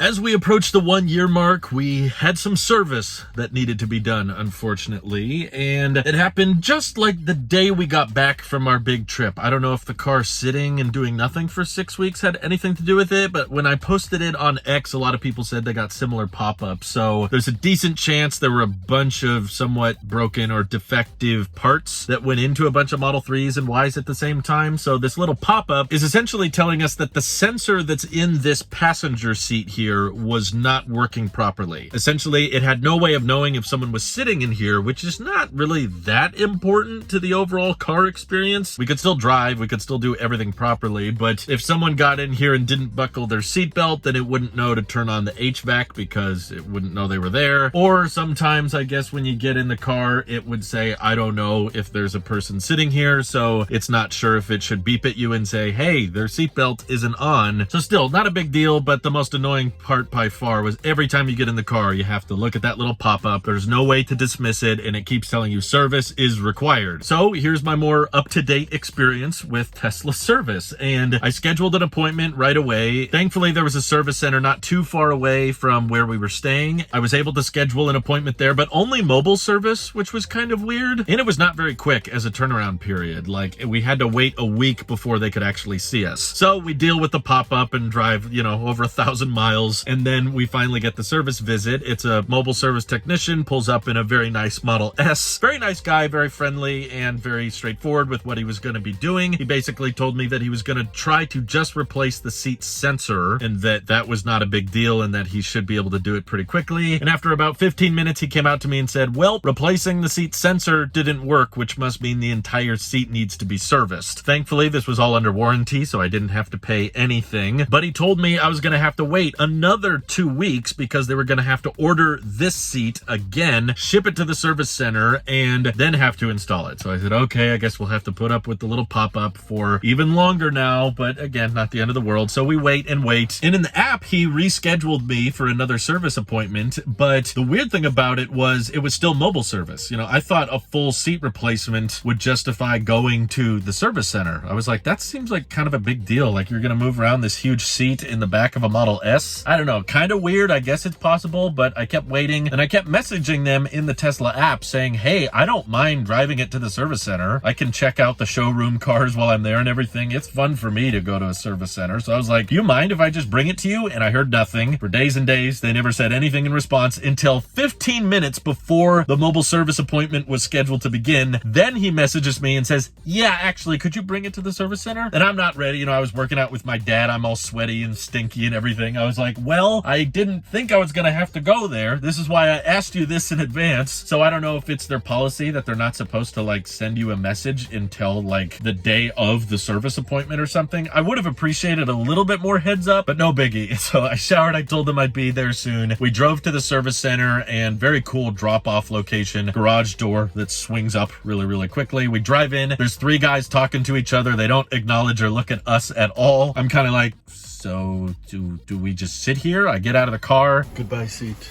As we approached the 1 year mark, we had some service that needed to be done, unfortunately, and it happened just like the day we got back from our big trip. I don't know if the car sitting and doing nothing for 6 weeks had anything to do with it, but when I posted it on X, a lot of people said they got similar pop-ups, so there's a decent chance there were a bunch of somewhat broken or defective parts that went into a bunch of Model 3s and Ys at the same time. So this little pop-up is essentially telling us that the sensor that's in this passenger seat here was not working properly. Essentially, it had no way of knowing if someone was sitting in here, which is not really that important to the overall car experience. We could still drive, we could still do everything properly, but if someone got in here and didn't buckle their seatbelt, then it wouldn't know to turn on the HVAC because it wouldn't know they were there. Or sometimes, I guess, when you get in the car, it would say, I don't know if there's a person sitting here, so it's not sure if it should beep at you and say, hey, their seatbelt isn't on. So still, not a big deal, but the most annoying part by far was every time you get in the car, you have to look at that little pop-up. There's no way to dismiss it, and it keeps telling you service is required. So here's my more up-to-date experience with Tesla service, and I scheduled an appointment right away. Thankfully, there was a service center not too far away from where we were staying. I was able to schedule an appointment there, but only mobile service, which was kind of weird, and it was not very quick as a turnaround period. Like, we had to wait a week before they could actually see us. So we deal with the pop-up and drive, over 1,000 miles. And then we finally get the service visit. It's a mobile service technician, pulls up in a very nice Model S. Very nice guy, very friendly, and very straightforward with what he was going to be doing. He basically told me that he was going to try to just replace the seat sensor, and that was not a big deal, and that he should be able to do it pretty quickly. And after about 15 minutes, he came out to me and said, well, replacing the seat sensor didn't work, which must mean the entire seat needs to be serviced. Thankfully, this was all under warranty, so I didn't have to pay anything. But he told me I was going to have to wait another 2 weeks because they were going to have to order this seat again, ship it to the service center, and then have to install it. So I said, okay, I guess we'll have to put up with the little pop-up for even longer now, but again, not the end of the world. So we wait and wait. And in the app, he rescheduled me for another service appointment, but the weird thing about it was still mobile service. I thought a full seat replacement would justify going to the service center. I was like, that seems like kind of a big deal. Like, you're going to move around this huge seat in the back of a Model S. I don't know, kind of weird. I guess it's possible, but I kept waiting, and I kept messaging them in the Tesla app saying, hey, I don't mind driving it to the service center. I can check out the showroom cars while I'm there and everything. It's fun for me to go to a service center. So I was like, do you mind if I just bring it to you? And I heard nothing for days and days. They never said anything in response until 15 minutes before the mobile service appointment was scheduled to begin. Then he messages me and says, yeah, actually, could you bring it to the service center? And I'm not ready. I was working out with my dad. I'm all sweaty and stinky and everything. I was like, well, I didn't think I was going to have to go there. This is why I asked you this in advance. So I don't know if it's their policy that they're not supposed to send you a message until the day of the service appointment or something. I would have appreciated a little bit more heads up, but no biggie. So I showered. I told them I'd be there soon. We drove to the service center, and very cool drop-off location, garage door that swings up really, really quickly. We drive in. There's 3 guys talking to each other. They don't acknowledge or look at us at all. I'm kind of like, so do we just sit here? I get out of the car. Goodbye, seat.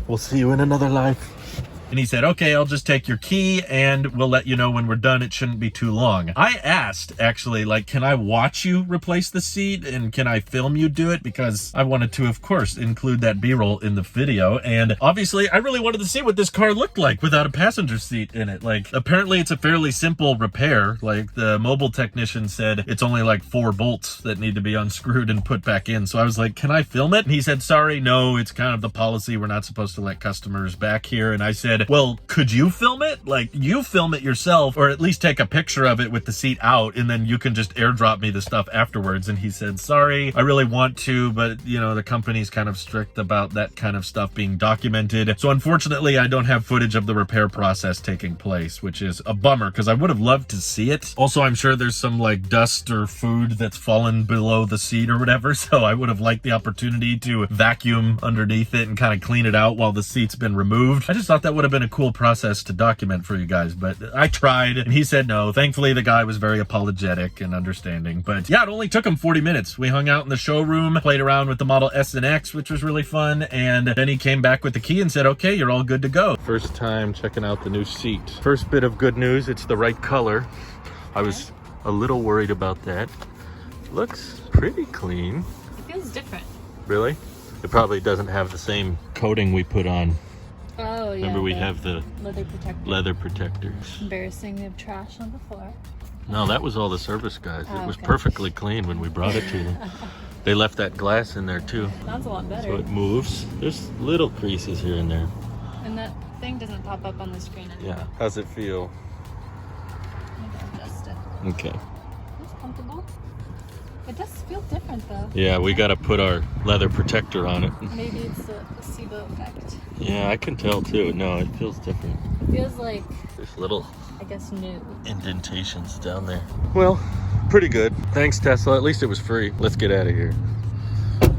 We'll see you in another life. And he said, okay, I'll just take your key and we'll let you know when we're done. It shouldn't be too long. I asked, actually, can I watch you replace the seat and can I film you do it? Because I wanted to, of course, include that B-roll in the video. And obviously, I really wanted to see what this car looked like without a passenger seat in it. Apparently, it's a fairly simple repair. The mobile technician said it's only 4 bolts that need to be unscrewed and put back in. So I was like, can I film it? And he said, sorry, no, it's kind of the policy. We're not supposed to let customers back here. And I said, well, could you film it? You film it yourself, or at least take a picture of it with the seat out, and then you can just airdrop me the stuff afterwards. And he said, sorry, I really want to, but the company's kind of strict about that kind of stuff being documented. So unfortunately, I don't have footage of the repair process taking place, which is a bummer because I would have loved to see it. Also, I'm sure there's some dust or food that's fallen below the seat or whatever. So I would have liked the opportunity to vacuum underneath it and kind of clean it out while the seat's been removed. I just thought that would have been a cool process to document for you guys, but I tried and he said no. Thankfully, the guy was very apologetic and understanding, but yeah, it only took him 40 minutes. We hung out in the showroom, played around with the Model S and X, which was really fun, and then he came back with the key and said, okay, you're all good to go. First time checking out the new seat. First bit of good news, it's the right color. I was a little worried about that. Looks pretty clean. It feels feels different. Really? It probably doesn't have the same coating we put on. Oh, yeah. Remember we have the leather protector. protectors. Embarrassing, we have trash on the floor. No, that was all the service guys. Oh, It was okay. perfectly clean when we brought it to them. They left that glass in there too. Sounds a lot better. So it moves. There's little creases here and there. And that thing doesn't pop up on the screen anymore. Yeah. How's it feel? I can adjust it. Okay. It's comfortable. It does feel different though. Yeah, we got to put our leather protector on it. Maybe it's the placebo effect. Yeah, I can tell too. No, it feels different. It feels like, There's little I guess, new. indentations down there. Well, pretty good. Thanks, Tesla. At least it was free. Let's get out of here.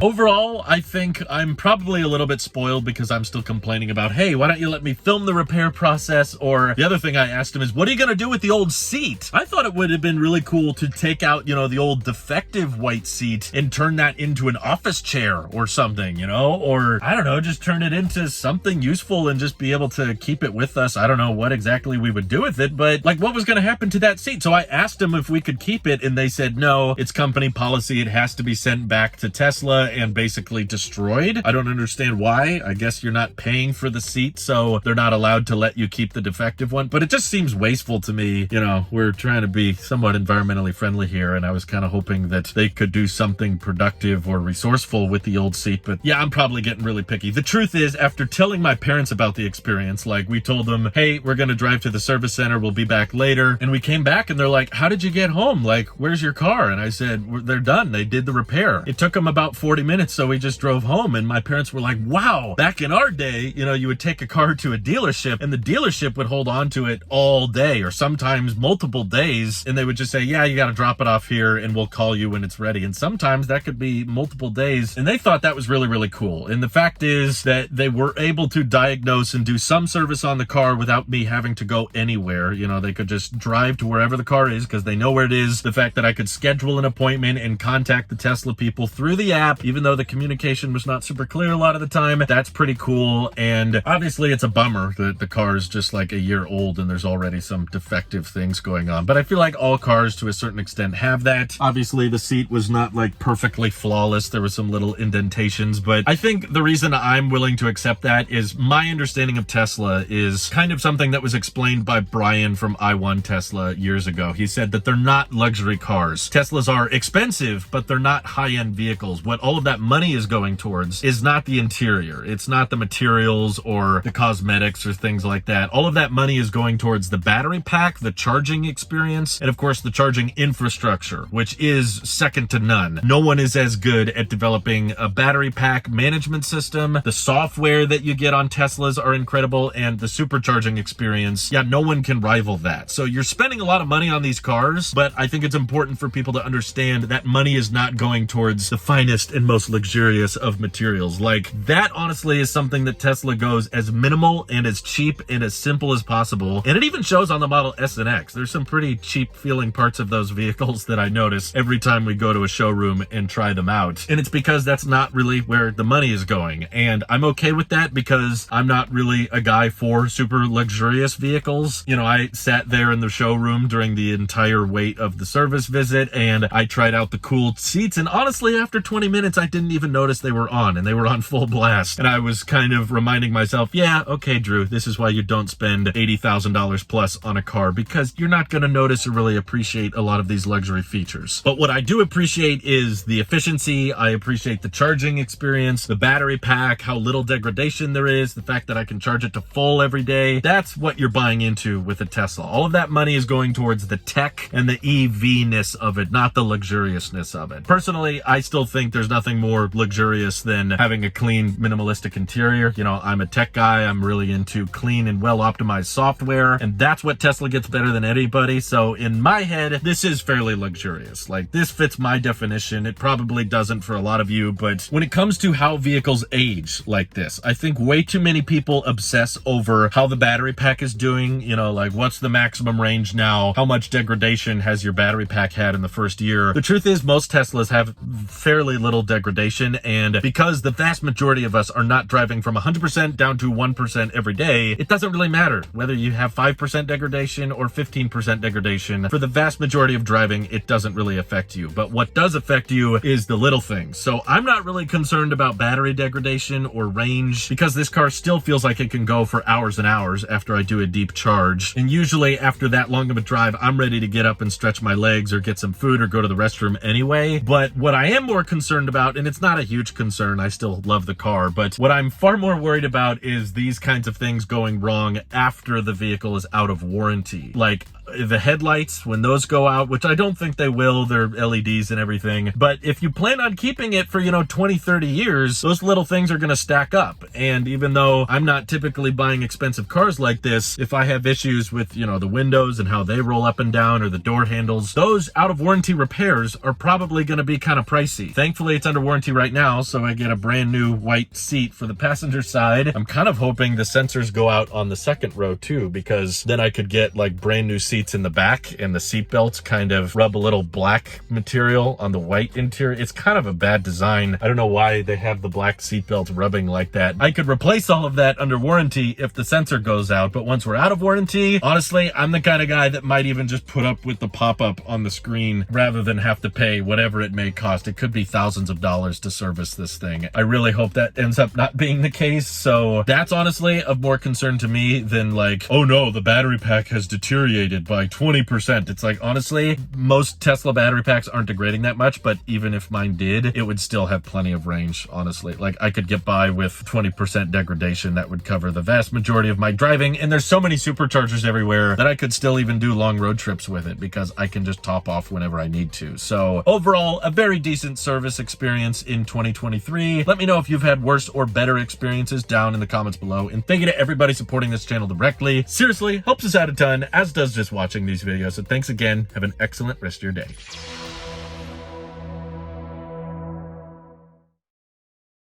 Overall, I think I'm probably a little bit spoiled because I'm still complaining about, hey, why don't you let me film the repair process? Or the other thing I asked him is, what are you going to do with the old seat? I thought it would have been really cool to take out, the old defective white seat and turn that into an office chair or something, or I don't know, just turn it into something useful and just be able to keep it with us. I don't know what exactly we would do with it, but like what was going to happen to that seat? So I asked them if we could keep it and they said, no, it's company policy. It has to be sent back to Tesla and basically destroyed. I don't understand why. I guess you're not paying for the seat, so they're not allowed to let you keep the defective one. But it just seems wasteful to me. We're trying to be somewhat environmentally friendly here, and I was kind of hoping that they could do something productive or resourceful with the old seat. But yeah, I'm probably getting really picky. The truth is, after telling my parents about the experience, like we told them, hey, we're going to drive to the service center. We'll be back later. And we came back and they're like, how did you get home? Like, where's your car? And I said, they're done. They did the repair. It took them about 40 minutes, so we just drove home. And my parents were like, wow, back in our day, you would take a car to a dealership and the dealership would hold on to it all day or sometimes multiple days. And they would just say, yeah, you got to drop it off here and we'll call you when it's ready. And sometimes that could be multiple days. And they thought that was really, really cool. And the fact is that they were able to diagnose and do some service on the car without me having to go anywhere. They could just drive to wherever the car is because they know where it is. The fact that I could schedule an appointment and contact the Tesla people through the app, even though the communication was not super clear a lot of the time, that's pretty cool. And obviously it's a bummer that the car is just like a year old and there's already some defective things going on. But I feel like all cars to a certain extent have that. Obviously the seat was not like perfectly flawless. There were some little indentations, but I think the reason I'm willing to accept that is my understanding of Tesla is kind of something that was explained by Brian from I1 Tesla years ago. He said that they're not luxury cars. Teslas are expensive, but they're not high-end vehicles. What all of that money is going towards is not the interior. It's not the materials or the cosmetics or things like that. All of that money is going towards the battery pack, the charging experience, and of course the charging infrastructure, which is second to none. No one is as good at developing a battery pack management system. The software that you get on Teslas are incredible, and the supercharging experience, yeah, no one can rival that. So you're spending a lot of money on these cars, but I think it's important for people to understand that money is not going towards the finest and most luxurious of materials. Like that honestly is something that Tesla goes as minimal and as cheap and as simple as possible. And it even shows on the Model S and X. There's some pretty cheap feeling parts of those vehicles that I notice every time we go to a showroom and try them out. And it's because that's not really where the money is going. And I'm okay with that because I'm not really a guy for super luxurious vehicles. I sat there in the showroom during the entire wait of the service visit and I tried out the cool seats. And honestly, after 20 minutes, I didn't even notice they were on and they were on full blast. And I was kind of reminding myself, yeah, okay, Drew, this is why you don't spend $80,000 plus on a car because you're not going to notice or really appreciate a lot of these luxury features. But what I do appreciate is the efficiency. I appreciate the charging experience, the battery pack, how little degradation there is, the fact that I can charge it to full every day. That's what you're buying into with a Tesla. All of that money is going towards the tech and the EV-ness of it, not the luxuriousness of it. Personally, I still think there's nothing more luxurious than having a clean, minimalistic interior. I'm a tech guy. I'm really into clean and well-optimized software, and that's what Tesla gets better than anybody. So in my head, this is fairly luxurious. Like, this fits my definition. It probably doesn't for a lot of you, but when it comes to how vehicles age like this, I think way too many people obsess over how the battery pack is doing. Like what's the maximum range now? How much degradation has your battery pack had in the first year? The truth is most Teslas have fairly little degradation. And because the vast majority of us are not driving from 100% down to 1% every day, it doesn't really matter whether you have 5% degradation or 15% degradation. For the vast majority of driving, it doesn't really affect you. But what does affect you is the little things. So I'm not really concerned about battery degradation or range because this car still feels like it can go for hours and hours after I do a deep charge. And usually after that long of a drive, I'm ready to get up and stretch my legs or get some food or go to the restroom anyway. But what I am more concerned about, and it's not a huge concern, I still love the car, but what I'm far more worried about is these kinds of things going wrong after the vehicle is out of warranty. Like the headlights, when those go out, which I don't think they will, they're LEDs and everything. But if you plan on keeping it for, 20, 30 years, those little things are going to stack up. And even though I'm not typically buying expensive cars like this, if I have issues with, the windows and how they roll up and down or the door handles, those out of warranty repairs are probably going to be kind of pricey. Thankfully, it's under warranty right now, so I get a brand new white seat for the passenger side. I'm kind of hoping the sensors go out on the second row too, because then I could get like brand new seats in the back and the seat belts kind of rub a little black material on the white interior. It's kind of a bad design. I don't know why they have the black seat belts rubbing like that. I could replace all of that under warranty if the sensor goes out, but once we're out of warranty, honestly, I'm the kind of guy that might even just put up with the pop-up on the screen rather than have to pay whatever it may cost. It could be thousands of dollars to service this thing. I really hope that ends up not being the case. So that's honestly of more concern to me than like, oh no, the battery pack has deteriorated by 20%. It's like, honestly, most Tesla battery packs aren't degrading that much, but even if mine did, it would still have plenty of range, honestly. Like, I could get by with 20% degradation. That would cover the vast majority of my driving, and there's so many superchargers everywhere that I could still even do long road trips with it because I can just top off whenever I need to. So overall, a very decent service experience in 2023. Let me know if you've had worse or better experiences down in the comments below, and thank you to everybody supporting this channel directly. Seriously, helps us out a ton, as does just watching these videos. So thanks again. Have an excellent rest of your day.